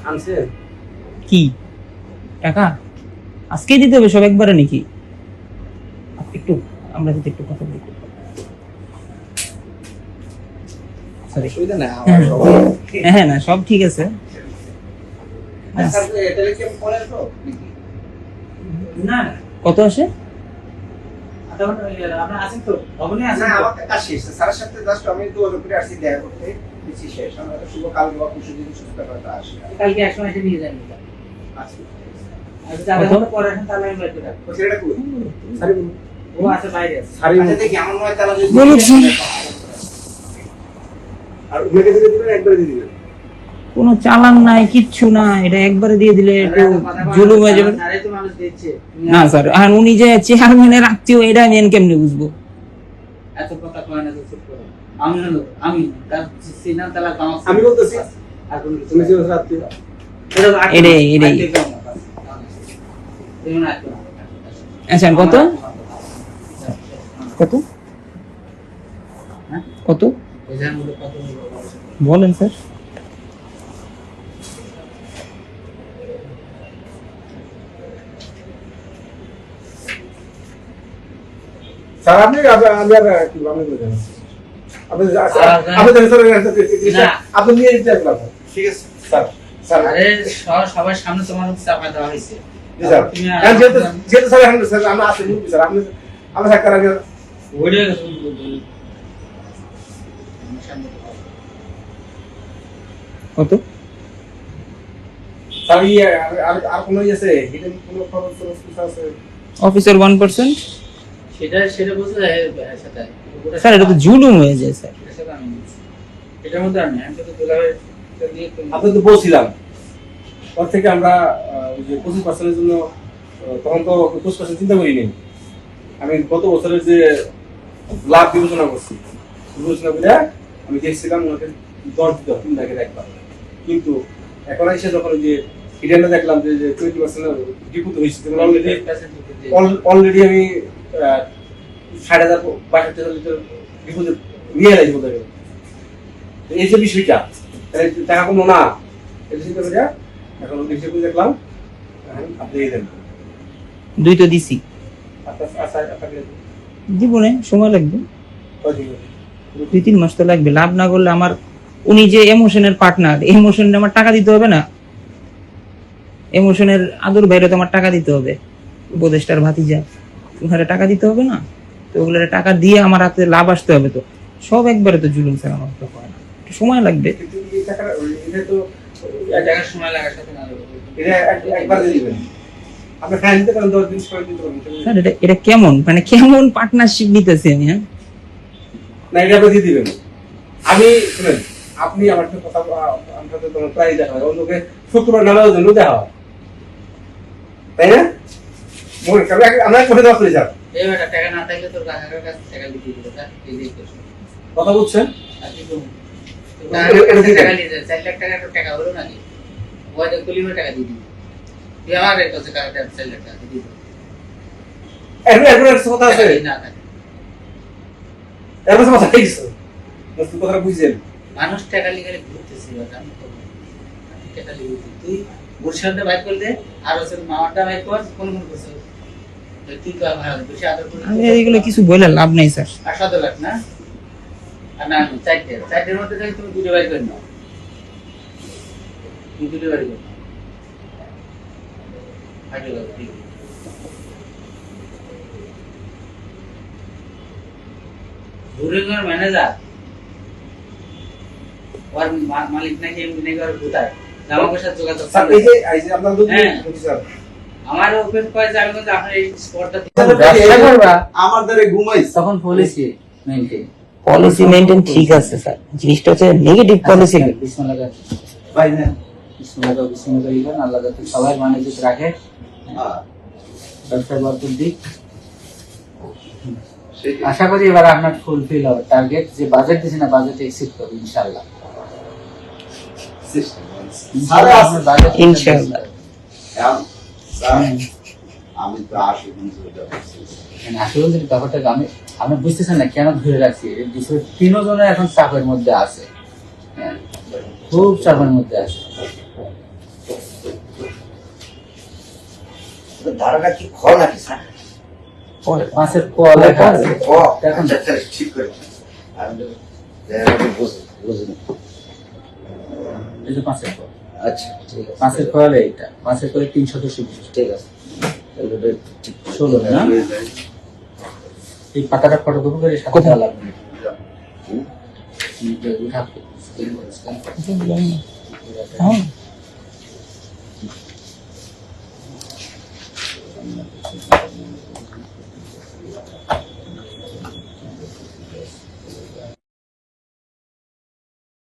আনছে কি টাকা আজকেই দিতে হবে সব একবারে নাকি? একটু আমরা যদি একটু কথা বলি। সরি অসুবিধা নাই হ্যাঁ না সব ঠিক আছে। না কত আসে? আপনার আছেন তো ভবনে আছেন? না আমার কাজ শেষ স্যারের সাথে জাস্ট আমি তো ওপরে আসছি দেখা করতে দিচ্ছি শেষ আমরা শুভ কাল বা পরশু দিন সুস্থ কথা আসে কালকে এক সময় এসে নিয়ে যান আচ্ছা আচ্ছা যারা পরে আসেন তাহলে আমি বাইরে রাখবো সেটা কই সারি ও আছে বাইরে সারি আচ্ছা দেখি আমার নয় তালা যদি আর উমেকে দিলে দিবেন একবারে দিয়ে দিবেন কোনো চালান নাই কিচ্ছু না, এটা একবারে দিয়ে দিলে একটু জুলুম হয়ে যাবে। না স্যার আর উনি যে চেয়ারম্যানের আত্মীয় এটা আমি কেমনে বুঝবো? এত কথা কয় না তো চুপ করো। আমি তার সিনা তালা কামাস আমি বলতেছি আর কোন তুমি যে আত্মীয় এরে আচ্ছা কত কত কত বলেন স্যার। স্যার আপনি আর কি আপনি বলেন আপনি নিয়ে যেতে পারবেন ঠিক আছে স্যার স্যার আরে সবার সামনে তোমার চাপা দেওয়া হয়েছে স্যার যেহেতু স্যার এখন স্যার আমরা আসলে স্যার আপনি আমরা স্যার আগে ওইটা কত স্যার আর কোনো আছে হিডেন কোনো খবর আছে অফিসার 1% সেটা বুঝতে সাথে স্যার এটা তো জুলুম হয়ে যায় স্যার। এটার মধ্যে আমি তো দুলাভাই আপনি তো বলছিলাম ওর থেকে আমরা ওই যে 25% জন্য তখন তো 25% চিন্তা করিনি আমি গত বছরের যে লাভ বিবেচনা করছি বিবেচনা করে আমি দেখছিলাম ওনাকে 10 দিতে 3 লাখের একবার কিন্তু এখন এসে যখন যে হিডেনটা দেখলাম যে 20% ডিপুট হয়েছে অলরেডি আমি 60,000 ডিপোজিট নিয়ে এলাই বলতে গেলে এই যে বিষয়টা টাকা কোনো না এটা চিন্তা করে এখন দেখলাম আপনি এই দেন দুই তো দিছি জীবনে সময় লাগবে 2-3 মাস তো লাগবে। লাভ না করলে আমার উনি যে ইমোশনের পার্টনার ইমোশনে আমার টাকা দিতে হবে না? ইমোশনের আদর বাইরে তো আমার টাকা দিতে হবে, উপদেষ্টার ভাতিজা ওখানে টাকা দিতে হবে না? তো ওগুলোর টাকা দিয়ে আমার হাতে লাভ আসতে হবে, তো সব একবারে তো জুলুম স্যার আমার তো হয় না, সময় লাগবে। স্যার এটা কেমন মানে কেমন পার্টনারশিপ নিতেছি আমি? হ্যাঁ না এটা আপনি দিয়ে দিবেন আমি শুনেন আপনি আমার সাথে কথা আমরা তো তোমার প্রায় দেখা হয় অন্যকে শুক্রবার নামাজের জন্য দেখা হয় তাই না মনে করবে আমরা করে দেওয়া হয়ে যাবে এই বেটা টাকা না থাকলে তোর কাকার কাছে টাকা দিয়ে দিবে স্যার এই যে কথা বলছেন আপনি তো টাকা নিয়ে যায় 4 লাখ টাকা তো টাকা হলো নাকি ওই যে কুলিমে টাকা দিয়ে দিবে তুই আমার কাছে টাকা 4 লাখ টাকা দিয়ে দিবে এর কথা আছে না থাকে এর কথা আছে তুই কথা বুঝছেন মানুষ টাকা লিগালে ঘুরতেছে আমি তো টাকা লিগে তুই বর্ষাতে বাইক করলে আর ওর মামাটা বাইক কর কোন করছে তুই তো ভালো বেশি আদর করে আমি এইগুলো কিছু বলে লাভ নাই স্যার। 7 লাখ না আর না 4 মধ্যে থেকে তুমি দুটো বাইক করে নাও তুমি দুটো বাইক করো আগে লাগ ঠিক বুড়িগর ম্যানেজার ওর মালিক নাকি এমনি করে কোথায় জামা পয়সা যোগাযোগ স্যার এই যে আপনারা দুটো স্যার আমার ওপেন কয় যে আমি কিন্তু আপনার এই স্পটটা ব্যবসা করবা আমার ধরে ঘুমাইছ তখন পলিসি মেইনটেইন ঠিক আছে স্যার জিনিসটা হচ্ছে নেগেটিভ পলিসি বিসমিল্লাহ ভাই না বিসমিল্লাহ ইবান আল্লাহ যাতে সবাই মানুষ রাখে ব্যবসা বরকত দিক আশা করি এবার আপনার ফুলফিল হবে টার্গেট যে বাজেট দিয়েছেন না বাজেট এক্সিড করবে ইনশাআল্লাহ ইনশাআল্লাহ আমি তো আসলে যদি ব্যাপারটা আমি বুঝতেছেন না কেন ধরে রাখছি 3 জনের এখন চাপের মধ্যে আছে খুব চাপের মধ্যে আছে। ধারাটা কি খ নাকি স্যার? মাছের ক লেখা আছে। খ। দেখুন। আচ্ছা, আচ্ছা, ঠিক করে আমি তো বুঝিনি। এই যে মাছের ক। আচ্ছা, ঠিক আছে। মাছের ক হলে এইটা। মাছের করে 326। ঠিক আছে। তাহলে ওটা ঠিক 16 না? এই পাতাটা ফটোকপি করে সাথে দেওয়া লাগবে। হুম। উঠাতে। স্ক্যান করে। হ্যাঁ